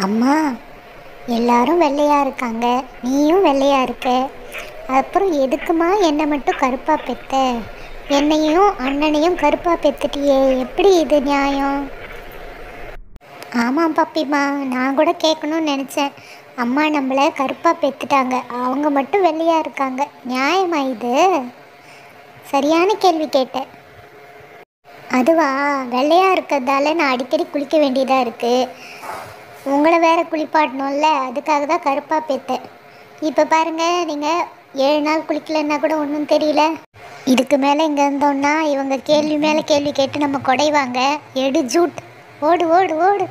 அம்மா, எல்லாரும் வெள்ளையாக இருக்காங்க, நீயும் வெள்ளையாக இருக்க. அப்புறம் எதுக்குமா என்னை மட்டும் கருப்பாக பெத்த? என்னையும் அண்ணனையும் கருப்பாக பெத்துட்டியே, எப்படி இது நியாயம்? ஆமாம் பப்பிம்மா, நான் கூட கேட்கணும்னு நினச்சேன். அம்மா நம்மளை கருப்பாக பெற்றுட்டாங்க, அவங்க மட்டும் வெள்ளையாக இருக்காங்க, நியாயமா இது? சரியான கேள்வி கேட்டேன். அதுவா, வெள்ளையாக இருக்கிறதால நான் அடிக்கடி குளிக்க வேண்டியதாக இருக்குது. உங்களை வேறு குளிப்பாட்டணும்ல, அதுக்காக தான் கருப்பாக பெற்றேன். இப்போ பாருங்கள், நீங்கள் 7 நாள் குளிக்கலைன்னா கூட ஒன்றும் தெரியல. இதுக்கு மேலே இங்கே இருந்தோன்னா இவங்க கேள்வி மேலே கேள்வி கேட்டு நம்ம குடைவாங்க. எடு ஜூட், ஓடு ஓடு ஓடு.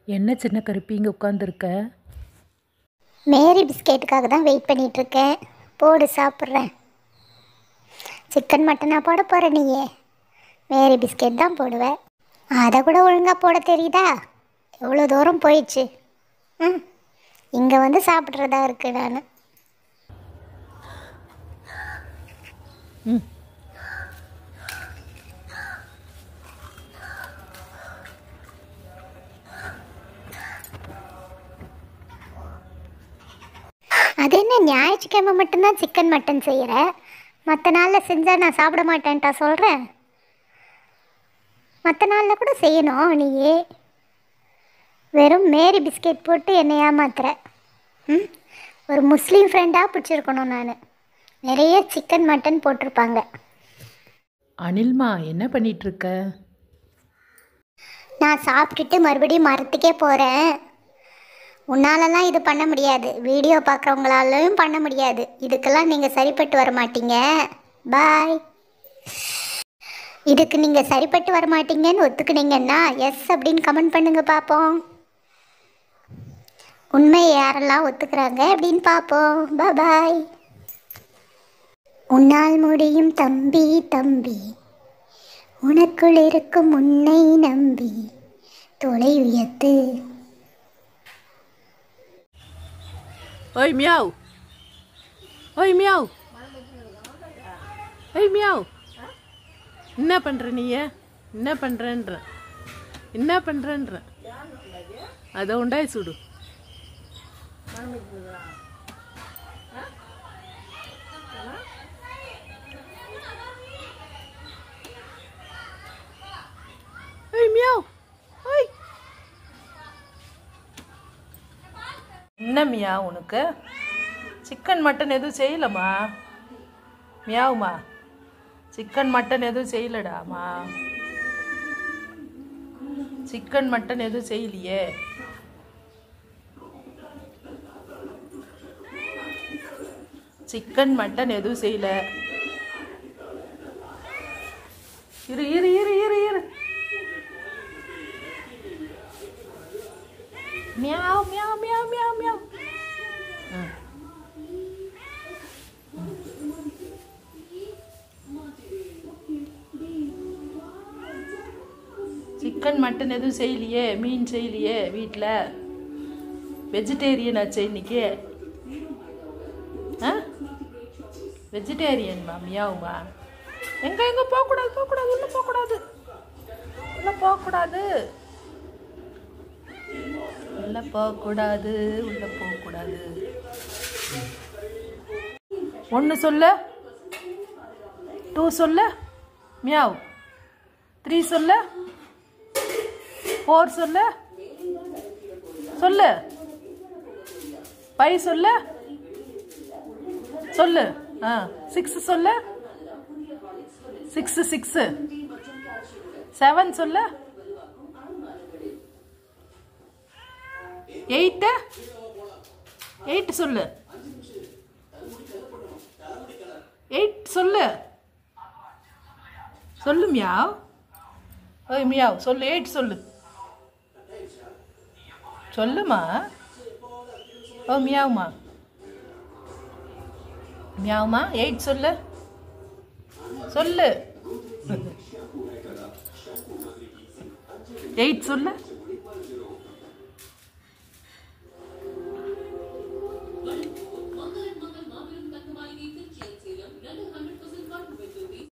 என்ன சின்ன கருப்பி இங்கே உட்காந்துருக்க? மேரி பிஸ்கெட்டுக்காக தான் வெயிட் பண்ணிகிட்ருக்கேன். போடு, சாப்பிட்றேன். சிக்கன் மட்டனாக போட போகிற நீயே? மேரி பிஸ்கெட் தான் போடுவேன். அதை கூட ஒழுங்காக போட தெரியுதா? எவ்வளோ தூரம் போயிடுச்சு. இங்கே வந்து சாப்பிட்றதா இருக்கு நான். அது என்ன, ஞாயிற்றுக்கிழமை மட்டும்தான் சிக்கன் மட்டன் செய்கிற? மற்ற நாளில் செஞ்சால் நான் சாப்பிட மாட்டேன்ட்டா சொல்கிறேன்? மற்ற நாளில் கூட செய்யணும் நீயே. வெறும் மேரி பிஸ்கெட் போட்டு என்னை ஏமாத்துற. ஒரு முஸ்லீம் ஃப்ரெண்டாக பிடிச்சிருக்கணும் நான். நிறைய சிக்கன் மட்டன் போட்டிருப்பாங்க. அனில்மா, என்ன பண்ணிகிட்ருக்க? நான் சாப்பிட்டுட்டு மறுபடியும் மரத்துக்கே போகிறேன். உன்னாலலாம் இது பண்ண முடியாது, வீடியோ பார்க்குறவங்களாலையும் பண்ண முடியாது. இதுக்கெல்லாம் நீங்கள் சரிப்பட்டு வர மாட்டீங்க. பாய். இதுக்கு நீங்கள் சரிப்பட்டு வர மாட்டீங்கன்னு ஒத்துக்குனீங்கன்னா எஸ் அப்படின்னு கமெண்ட் பண்ணுங்கள் பார்ப்போம். உண்மையை யாரெல்லாம் ஒத்துக்கிறாங்க அப்படின்னு பார்ப்போம். பாய். உன்னால் முடியும் தம்பி தம்பி, உனக்குள் இருக்கும் உன்னை நம்பி தொலை உயர்த்து. ஓய் மியாவ், ஓய் மியாவ், ஓய் மியாவ். என்ன பண்ணுற நீ? என்ன பண்ணுறன்ற? என்ன பண்ணுறன்ற? அதை உண்டாய் சுடு. ஓய் மியாவ், ஓய். என்ன மியா உனக்கு? சிக்கன் மட்டன் எதுவும் செய்யலம்மா? மியாவுமா, சிக்கன் மட்டன் எதுவும் செய்யலடாமா? சிக்கன் மட்டன் எதுவும் செய்யலையே. சிக்கன் மட்டன் எதுவும் செய்யல. இரு இரு இரு இரு இரு. Meow meow meow meow meow. Chicken mutton எதுவும் செய்யலையே, மீன் செய்யலையே வீட்டில். வெஜிடேரியன் ஆச்சு இன்னைக்கு. வெஜிடேரியன்மா மியாவுமா. எங்கே எங்கே போகக்கூடாது, போகக்கூடாது, உள்ளே போகக்கூடாது, உள்ளே போகக்கூடாது, உள்ளே போகக்கூடாது, உள்ளே போகக்கூடாது. 1 சொல்ல, 2 சொல்ல மியாவ், 3 சொல்ல, 4 சொல்ல, சொல்லு, 5 சொல்ல, சொல்லு. 6 சொல்ல, 6 6, 7 சொல்ல, 8 8 சொல்லு, 8 சொல்லு, சொல்லு மியாவ். ஓய் மியாவ் சொல்லு, 8 சொல்லு, சொல்லுமா. ஓ மியாவுமா, மியாவுமா, 8 சொல்லு, சொல்லு. 8 சொல்லு.